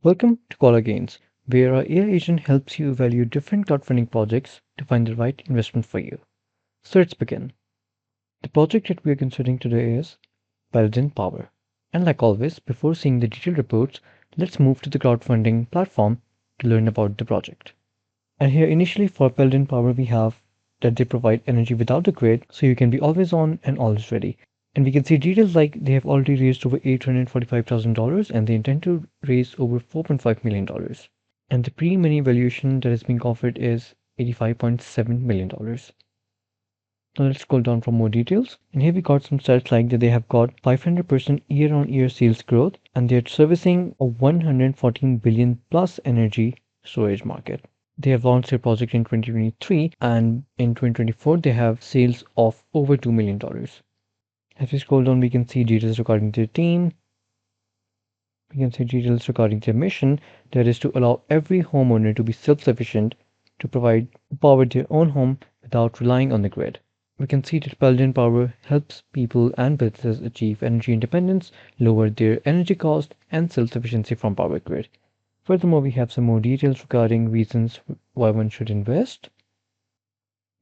Welcome to KoalaGains, where our AI agent helps you evaluate different crowdfunding projects to find the right investment for you. So let's begin. The project that we are considering today is Paladin Power. And like always, before seeing the detailed reports, let's move to the crowdfunding platform to learn about the project. And here initially for Paladin Power we have that they provide energy without the grid, so you can be always on and always ready. And we can see details like they have already raised over $845,000 and they intend to raise over $4.5 million. And the pre-money valuation that is being offered is $85.7 million. Now let's scroll down for more details. And here we got some stats like that they have got 500% year-on-year sales growth and they're servicing a 114 billion plus energy storage market. They have launched their project in 2023 and in 2024 they have sales of over $2 million. As we scroll down, we can see details regarding their team. We can see details regarding their mission, that is to allow every homeowner to be self-sufficient to power their own home without relying on the grid. We can see that Paladin Power helps people and businesses achieve energy independence, lower their energy cost, and self-sufficiency from power grid. Furthermore, we have some more details regarding reasons why one should invest.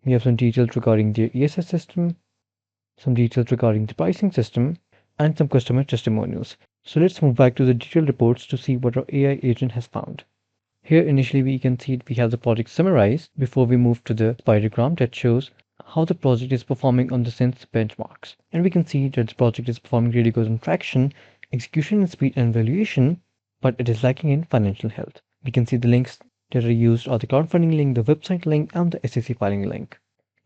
We have some details regarding their ESS system, some details regarding the pricing system, and some customer testimonials. So let's move back to the detailed reports to see what our AI agent has found. Here initially we can see we have the project summarized before we move to the spidergram that shows how the project is performing on the sense benchmarks. And we can see that the project is performing really good on traction, execution and speed and valuation, but it is lacking in financial health. We can see the links that are used are the crowdfunding link, the website link, and the SEC filing link.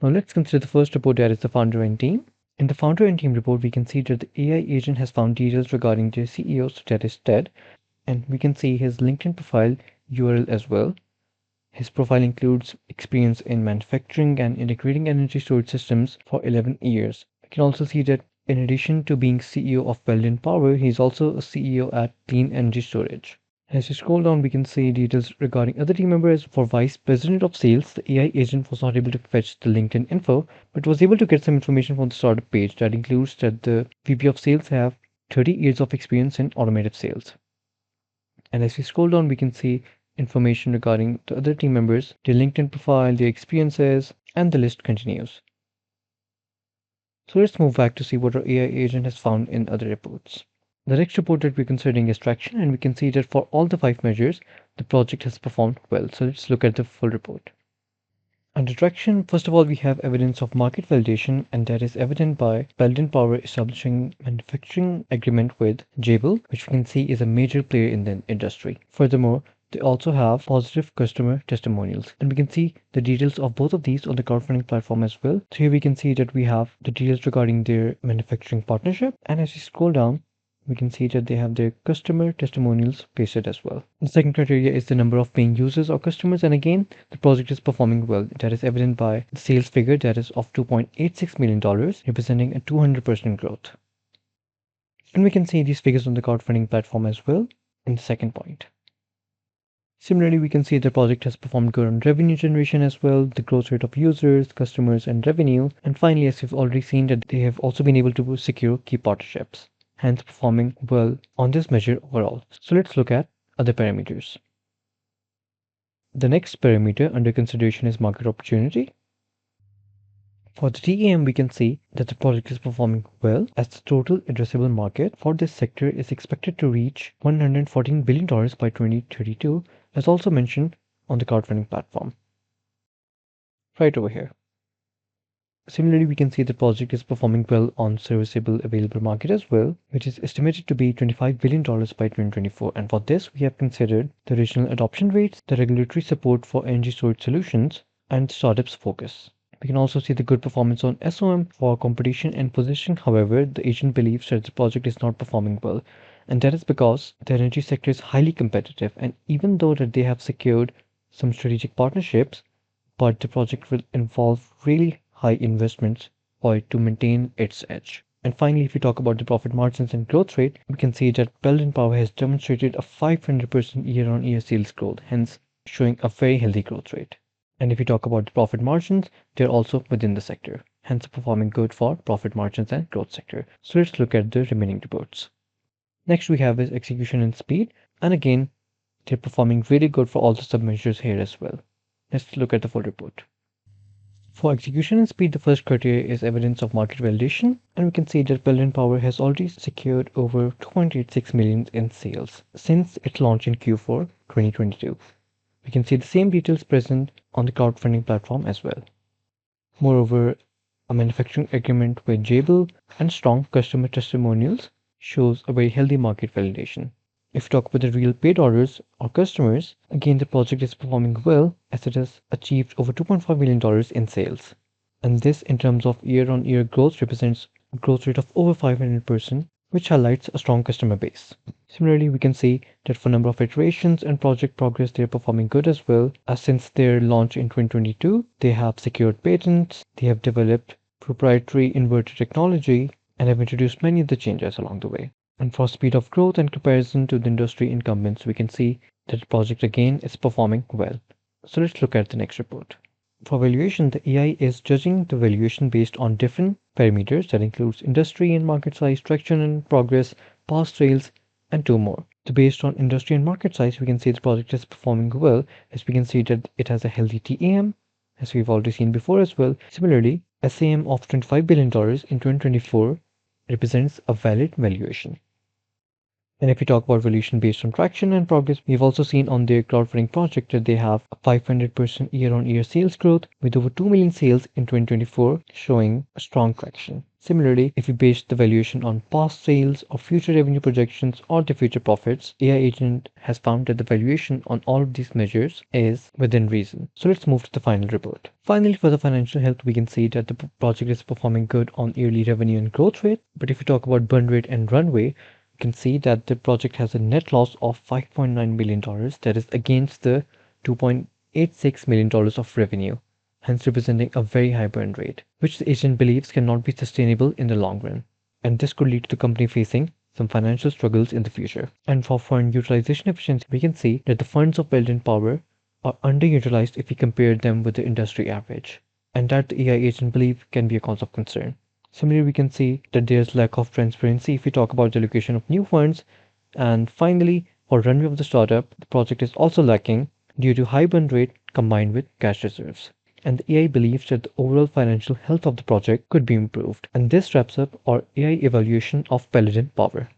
Now let's consider the first report, that is the founder and team. In the founder and team report, we can see that the AI agent has found details regarding their CEO, so that is Ted, and we can see his LinkedIn profile URL as well. His profile includes experience in manufacturing and integrating energy storage systems for 11 years. We can also see that in addition to being CEO of Paladin Power, he is also a CEO at Clean Energy Storage. As we scroll down, we can see details regarding other team members. For Vice President of Sales, the AI agent was not able to fetch the LinkedIn info, but was able to get some information from the startup page that includes that the VP of Sales have 30 years of experience in automotive sales. And as we scroll down, we can see information regarding the other team members, their LinkedIn profile, their experiences, and the list continues. So let's move back to see what our AI agent has found in other reports. The next report that we're considering is traction, and we can see that for all the 5 measures, the project has performed well. So let's look at the full report. Under traction, first of all, we have evidence of market validation, and that is evident by Paladin Power establishing manufacturing agreement with Jabil, which we can see is a major player in the industry. Furthermore, they also have positive customer testimonials, and we can see the details of both of these on the crowdfunding platform as well. So here we can see that we have the details regarding their manufacturing partnership, and as we scroll down, we can see that they have their customer testimonials pasted as well. The second criteria is the number of paying users or customers, and again, the project is performing well. That is evident by the sales figure that is of $2.86 million, representing a 200% growth. And we can see these figures on the crowdfunding platform as well in the second point. Similarly, we can see the project has performed good on revenue generation as well, the growth rate of users, customers, and revenue. And finally, as we've already seen, that they have also been able to secure key partnerships, hence performing well on this measure overall. So let's look at other parameters. The next parameter under consideration is market opportunity. For the TAM, we can see that the project is performing well as the total addressable market for this sector is expected to reach $114 billion by 2032, as also mentioned on the crowdfunding platform. Right over here. Similarly, we can see the project is performing well on serviceable available market as well, which is estimated to be $25 billion by 2024. And for this, we have considered the regional adoption rates, the regulatory support for energy storage solutions, and startups' focus. We can also see the good performance on SOM for competition and positioning. However, the agent believes that the project is not performing well, and that is because the energy sector is highly competitive. And even though that they have secured some strategic partnerships, but the project will involve really high investments for it to maintain its edge. And finally, if we talk about the profit margins and growth rate, we can see that Paladin Power has demonstrated a 500% year-on-year sales growth, hence showing a very healthy growth rate. And if we talk about the profit margins, they're also within the sector, hence performing good for profit margins and growth sector. So let's look at the remaining reports. Next we have is execution and speed, and again, they're performing really good for all the submeasures here as well. Let's look at the full report. For execution and speed, the first criteria is evidence of market validation, and we can see that Paladin Power has already secured over 2.86 million in sales since its launch in Q4 2022. We can see the same details present on the crowdfunding platform as well. Moreover, a manufacturing agreement with Jabil and strong customer testimonials shows a very healthy market validation. If we talk about the real paid orders or customers, again the project is performing well as it has achieved over $2.5 million in sales. And this in terms of year-on-year growth represents a growth rate of over 500%, which highlights a strong customer base. Similarly, we can see that for number of iterations and project progress, they are performing good as well, as since their launch in 2022, they have secured patents, they have developed proprietary inverter technology, and have introduced many of the changes along the way. And for speed of growth and comparison to the industry incumbents, we can see that the project again is performing well. So let's look at the next report. For valuation, the AI is judging the valuation based on different parameters that includes industry and market size, traction and progress, past sales, and two more. So based on industry and market size, we can see the project is performing well, as we can see that it has a healthy TAM, as we've already seen before as well. Similarly, SAM of $25 billion in 2024 represents a valid valuation. And if we talk about valuation based on traction and progress, we've also seen on their crowdfunding project that they have a 500% year-on-year sales growth with over 2 million sales in 2024, showing a strong traction. Similarly, if we base the valuation on past sales or future revenue projections or the future profits, AI agent has found that the valuation on all of these measures is within reason. So let's move to the final report. Finally, for the financial health, we can see that the project is performing good on yearly revenue and growth rate. But if we talk about burn rate and runway, you can see that the project has a net loss of $5.9 million, that is against the $2.86 million of revenue, hence representing a very high burn rate, which the agent believes cannot be sustainable in the long run. And this could lead to the company facing some financial struggles in the future. And for fund utilization efficiency, we can see that the funds of Paladin Power are underutilized if we compare them with the industry average, and that the AI agent believe can be a cause of concern. Similarly, we can see that there's lack of transparency if we talk about the allocation of new funds. And finally, for runway of the startup, the project is also lacking due to high burn rate combined with cash reserves. And the AI believes that the overall financial health of the project could be improved. And this wraps up our AI evaluation of Paladin Power.